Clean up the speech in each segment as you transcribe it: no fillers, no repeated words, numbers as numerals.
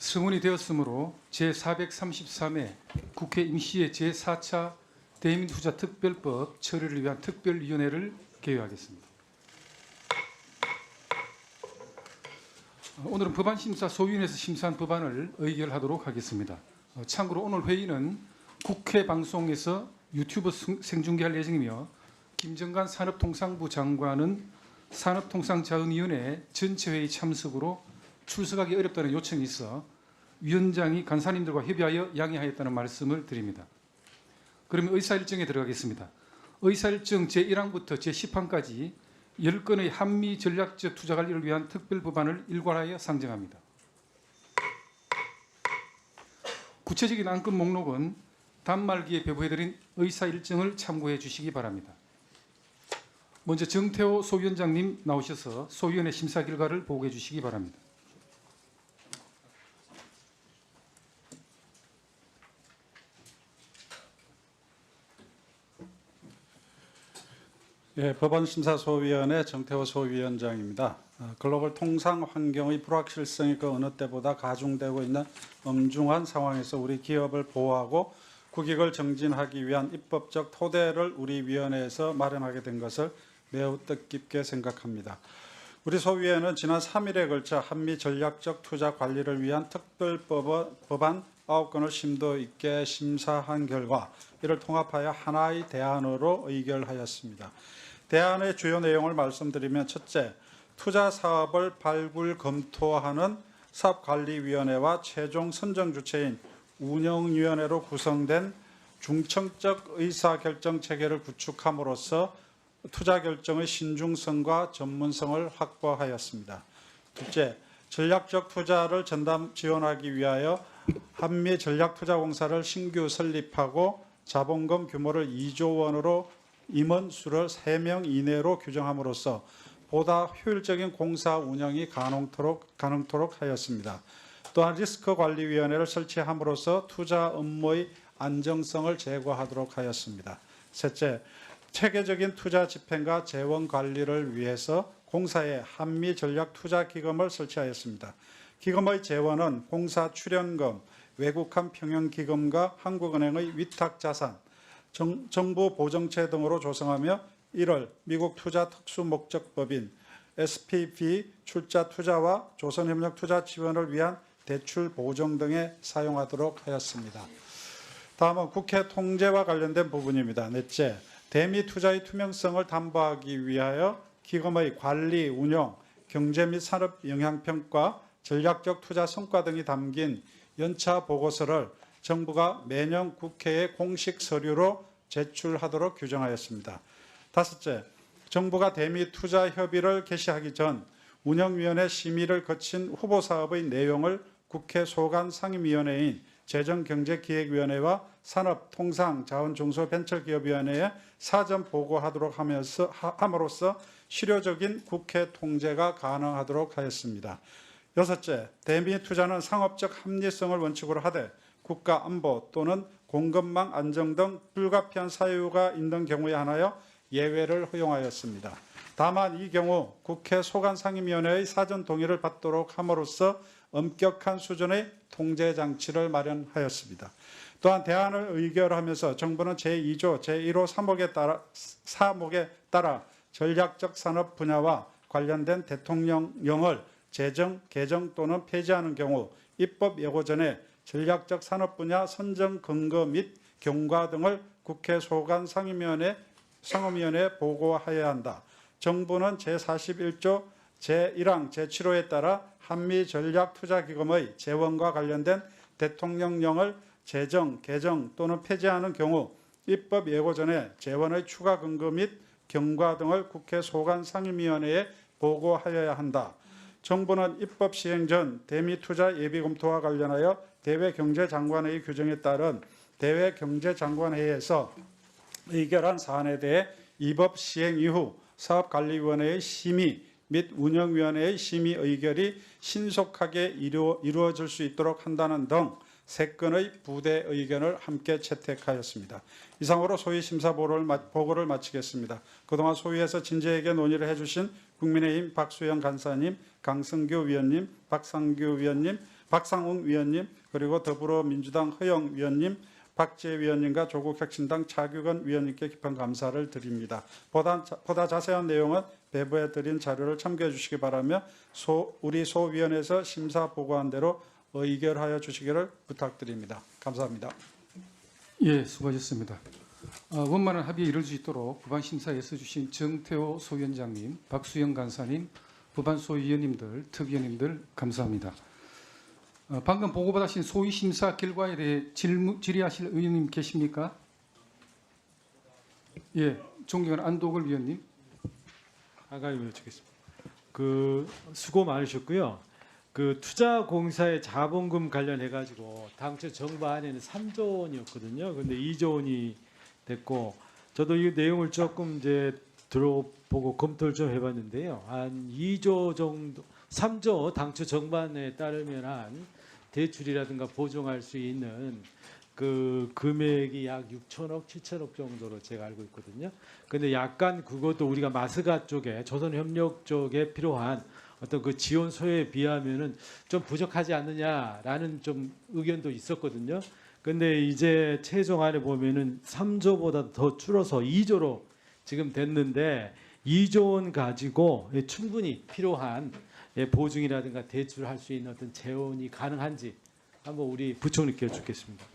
성원이 되었으므로 제433회 국회 임시의 제4차 대민투자특별법 처리를 위한 특별위원회를 개요하겠습니다. 오늘은 법안심사 소위원회에서 심사한 법안을 의결하도록 하겠습니다. 참고로 오늘 회의는 국회 방송에서 유튜브 생중계할 예정이며 김정관 산업통상부 장관은 산업통상자원위원회 전체회의 참석으로 출석하기 어렵다는 요청이 있어 위원장이 간사님들과 협의하여 양해하였다는 말씀을 드립니다. 그러면 의사일정에 들어가겠습니다. 의사일정 제1항부터 제10항까지 10건의 한미 전략적 투자 관리를 위한 특별 법안을 일괄하여 상정합니다. 구체적인 안건 목록은 단말기에 배부해드린 의사일정을 참고해 주시기 바랍니다. 먼저 정태호 소위원장님 나오셔서 소위원회 심사 결과를 보고해 주시기 바랍니다. 예, 법안심사소위원회 정태호 소위원장입니다. 글로벌 통상 환경의 불확실성이 그 어느 때보다 가중되고 있는 엄중한 상황에서 우리 기업을 보호하고 국익을 정진하기 위한 입법적 토대를 우리 위원회에서 마련하게 된 것을 매우 뜻깊게 생각합니다. 우리 소위회는 지난 3일에 걸쳐 한미 전략적 투자 관리를 위한 특별 법안 9건을 심도 있게 심사한 결과 이를 통합하여 하나의 대안으로 의결하였습니다. 대안의 주요 내용을 말씀드리면 첫째, 투자 사업을 발굴 검토하는 사업관리위원회와 최종 선정 주체인 운영위원회로 구성된 중층적 의사결정 체계를 구축함으로써 투자 결정의 신중성과 전문성을 확보하였습니다. 둘째, 전략적 투자를 전담 지원하기 위하여 한미 전략투자공사를 신규 설립하고 자본금 규모를 2조 원으로 임원수를 3명 이내로 규정함으로써 보다 효율적인 공사 운영이 가능토록 하였습니다. 또한 리스크관리위원회를 설치함으로써 투자 업무의 안정성을 제고하도록 하였습니다. 셋째, 체계적인 투자 집행과 재원 관리를 위해서 공사에 한미 전략투자기금을 설치하였습니다. 기금의 재원은 공사 출연금, 외국한 평형기금과 한국은행의 위탁자산, 정부 보정체 등으로 조성하며 1월 미국 투자 특수목적법인 SPP 출자 투자와 조선협력 투자 지원을 위한 대출 보정 등에 사용하도록 하였습니다. 다음은 국회 통제와 관련된 부분입니다. 넷째, 대미 투자의 투명성을 담보하기 위하여 기금의 관리, 운영, 경제 및 산업 영향평가, 전략적 투자 성과 등이 담긴 연차 보고서를 정부가 매년 국회에 공식 서류로 제출하도록 규정하였습니다. 다섯째, 정부가 대미 투자 협의를 개시하기 전 운영위원회 심의를 거친 후보 사업의 내용을 국회 소관 상임위원회인 재정경제기획위원회와 산업통상자원중소벤처기업위원회에 사전 보고하도록 함으로써 실효적인 국회 통제가 가능하도록 하였습니다. 여섯째, 대미 투자는 상업적 합리성을 원칙으로 하되 국가 안보 또는 공급망 안정 등 불가피한 사유가 있는 경우에 한하여 예외를 허용하였습니다. 다만 이 경우 국회 소관상임위원회의 사전 동의를 받도록 함으로써 엄격한 수준의 통제 장치를 마련하였습니다. 또한 대안을 의결하면서 정부는 제2조 제1호 3목에 따라 전략적 산업 분야와 관련된 대통령령을 제정, 개정 또는 폐지하는 경우 입법 예고 전에 전략적 산업 분야 선정 근거 및 경과 등을 국회 소관 상임위원회에 보고하여야 한다. 정부는 제41조 제1항 제7호에 따라 한미 전략투자기금의 재원과 관련된 대통령령을 제정, 개정 또는 폐지하는 경우 입법 예고 전에 재원의 추가 근거 및 경과 등을 국회 소관 상임위원회에 보고하여야 한다. 정부는 입법 시행 전 대미 투자 예비 검토와 관련하여 대외경제장관회의 규정에 따른 대외경제장관회의에서 의결한 사안에 대해 입법 시행 이후 사업관리위원회의 심의 및 운영위원회의 심의 의결이 신속하게 이루어질 수 있도록 한다는 등 3건의 부대 의견을 함께 채택하였습니다. 이상으로 소위 심사 보고를 마치겠습니다. 그동안 소위에서 진지하게 논의를 해주신 국민의힘 박수영 간사님, 강승규 위원님, 박상규 위원님, 박상웅 위원님, 그리고 더불어민주당 허영 위원님, 박지혜 위원님과 조국혁신당 차규근 위원님께 깊은 감사를 드립니다. 보다 자세한 내용은 배부해 드린 자료를 참고해 주시기 바라며 우리 소위원회에서 심사 보고한 대로 의결하여 주시기를 부탁드립니다. 감사합니다. 예, 수고하셨습니다. 원만한 합의에 이를 수 있도록 법안 심사에 애써주신 정태호 소위원장님, 박수영 간사님, 법안 소위원님들, 특위원님들 감사합니다. 방금 보고받으신 소위 심사 결과에 대해 질의하실 의원님 계십니까? 예, 존경하는 안도걸 위원님. 한가위 여쭙겠습니다. 수고 많으셨고요. 투자공사의 자본금 관련해 가지고 당초 정부안에는 3조 원이었거든요. 근데 2조 원이 됐고 저도 이 내용을 조금 이제 들어보고 검토를 좀 해봤는데요. 한 2조 정도, 3조 당초 정부안에 따르면 한 대출이라든가 보증할 수 있는 그 금액이 약 6천억, 7천억 정도로 제가 알고 있거든요. 근데 약간 그것도 우리가 마스가 쪽에 조선협력 쪽에 필요한 어떤 그 지원 소요에 비하면은 좀 부족하지 않느냐라는 좀 의견도 있었거든요. 근데 이제 최종안에 보면은 3조보다 더 줄어서 2조로 지금 됐는데 2조 원 가지고 충분히 필요한 보증이라든가 대출할 수 있는 어떤 재원이 가능한지 한번 우리 부총리께 여쭙겠습니다.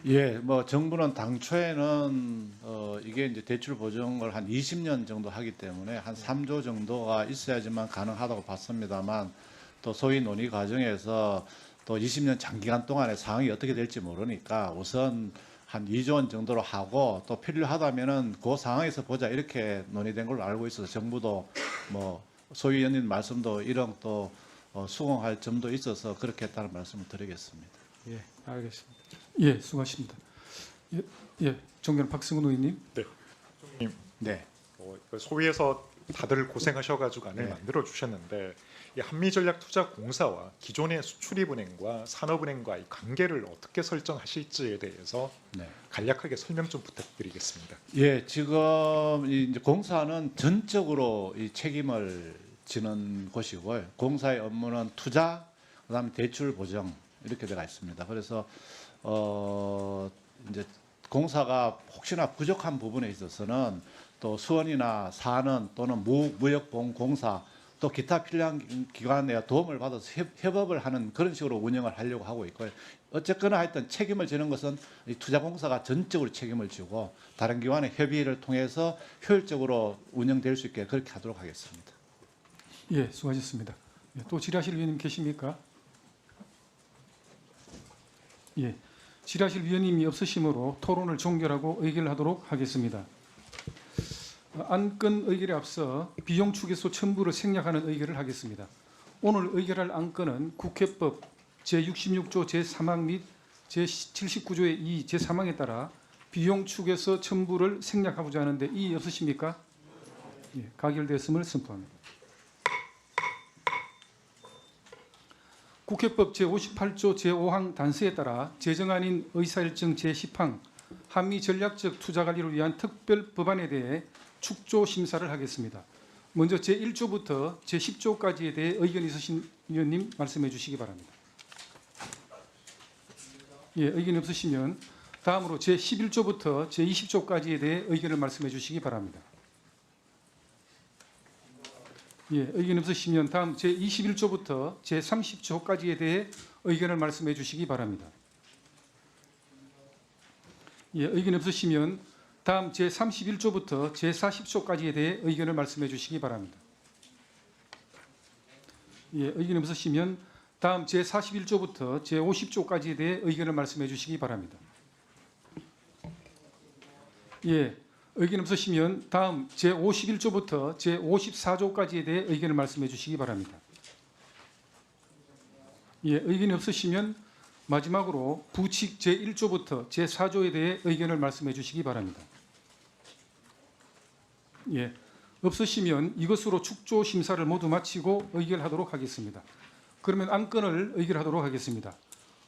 예, 뭐 정부는 당초에는 이게 이제 대출 보증을 한 20년 정도 하기 때문에 한 3조 정도가 있어야지만 가능하다고 봤습니다만 또 소위 논의 과정에서 또 20년 장기간 동안의 상황이 어떻게 될지 모르니까 우선 한 2조 원 정도로 하고 또 필요하다면은 그 상황에서 보자 이렇게 논의된 걸로 알고 있어서 정부도 뭐 소위 의원님 말씀도 이런 또 수긍할 점도 있어서 그렇게 했다는 말씀을 드리겠습니다. 예, 알겠습니다. 예, 수고하십니다. 예, 존경하는 박승훈 의원님. 네. 이거 소위에서 다들 고생하셔가지고 안을 네. 만들어 주셨는데 이 한미전략투자공사와 기존의 수출입은행과 산업은행과 이 관계를 어떻게 설정하실지에 대해서 네. 간략하게 설명 좀 부탁드리겠습니다. 예, 지금 이제 공사는 전적으로 이 책임을 지는 곳이고요. 공사의 업무는 투자, 그다음에 대출 보증 이렇게 되어 있습니다. 그래서 이제 공사가 혹시나 부족한 부분에 있어서는 또 수원이나 산은 또는 무역보험공사 또 기타 필요한 기관에 도움을 받아서 협업을 하는 그런 식으로 운영을 하려고 하고 있고요. 어쨌거나 하여튼 책임을 지는 것은 이 투자공사가 전적으로 책임을 지고 다른 기관의 협의를 통해서 효율적으로 운영될 수 있게 그렇게 하도록 하겠습니다. 예, 수고하셨습니다. 예, 또 질의하실 위원님 계십니까? 예, 질의하실 위원님이 없으시므로 토론을 종결하고 의결하도록 하겠습니다. 안건 의결에 앞서 비용 추계소 첨부를 생략하는 의결을 하겠습니다. 오늘 의결할 안건은 국회법 제66조 제3항 및 제79조의 2 제3항에 따라 비용 추계소 첨부를 생략하고자 하는데 이의 없으십니까? 예, 가결되었음을 선포합니다. 국회법 제58조 제5항 단서에 따라 제정안인 의사일정 제10항 한미 전략적 투자 관리를 위한 특별 법안에 대해 축조 심사를 하겠습니다. 먼저 제1조부터 제10조까지에 대해 의견 있으신 위원님 말씀해 주시기 바랍니다. 예, 의견이 없으시면 다음으로 제11조부터 제20조까지에 대해 의견을 말씀해 주시기 바랍니다. 예, 의견 없으시면 다음 제21조부터 제30조까지에 대해 의견을 말씀해 주시기 바랍니다. 예, 의견 없으시면 다음 제31조부터 제40조까지에 대해 의견을 말씀해 주시기 바랍니다. 예, 의견 없으시면 다음 제41조부터 제50조까지에 대해 의견을 말씀해 주시기 바랍니다. 예, 의견 없으시면 다음 제51조부터 제54조까지에 대해 의견을 말씀해 주시기 바랍니다. 예, 의견이 없으시면 마지막으로 부칙 제1조부터 제4조에 대해 의견을 말씀해 주시기 바랍니다. 예, 없으시면 이것으로 축조 심사를 모두 마치고 의결하도록 하겠습니다. 그러면 안건을 의결하도록 하겠습니다.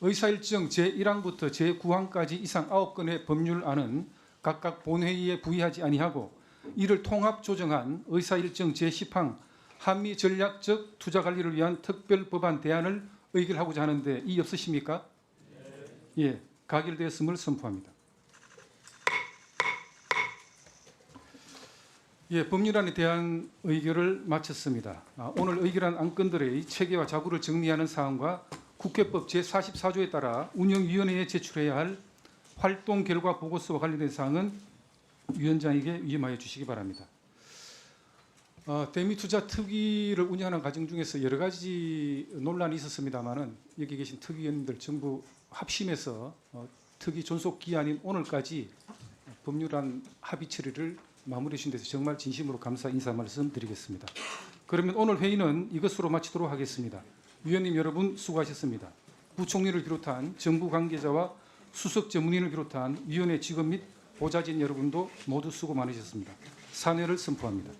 의사일정 제1항부터 제9항까지 이상 9건의 법률안은 각각 본회의에 부의하지 아니하고 이를 통합 조정한 의사일정 제10항 한미 전략적 투자 관리를 위한 특별 법안 대안을 의결하고자 하는데 이의 없으십니까? 예, 가결되었음을 선포합니다. 예, 법률안에 대한 의결을 마쳤습니다. 오늘 의결한 안건들의 체계와 자구를 정리하는 사항과 국회법 제44조에 따라 운영위원회에 제출해야 할 활동 결과 보고서와 관련된 사항은 위원장에게 위임하여 주시기 바랍니다. 대미투자 특위를 운영하는 과정 중에서 여러 가지 논란이 있었습니다마는 여기 계신 특위원님들 전부 합심해서 특위 존속 기한인 오늘까지 법률안 합의 처리를 마무리해 주신 데서 정말 진심으로 감사 인사 말씀 드리겠습니다. 그러면 오늘 회의는 이것으로 마치도록 하겠습니다. 위원님 여러분 수고하셨습니다. 부총리를 비롯한 정부 관계자와 수석 전문위원을 비롯한 위원회 직원 및 보좌진 여러분도 모두 수고 많으셨습니다. 사퇴를 선포합니다.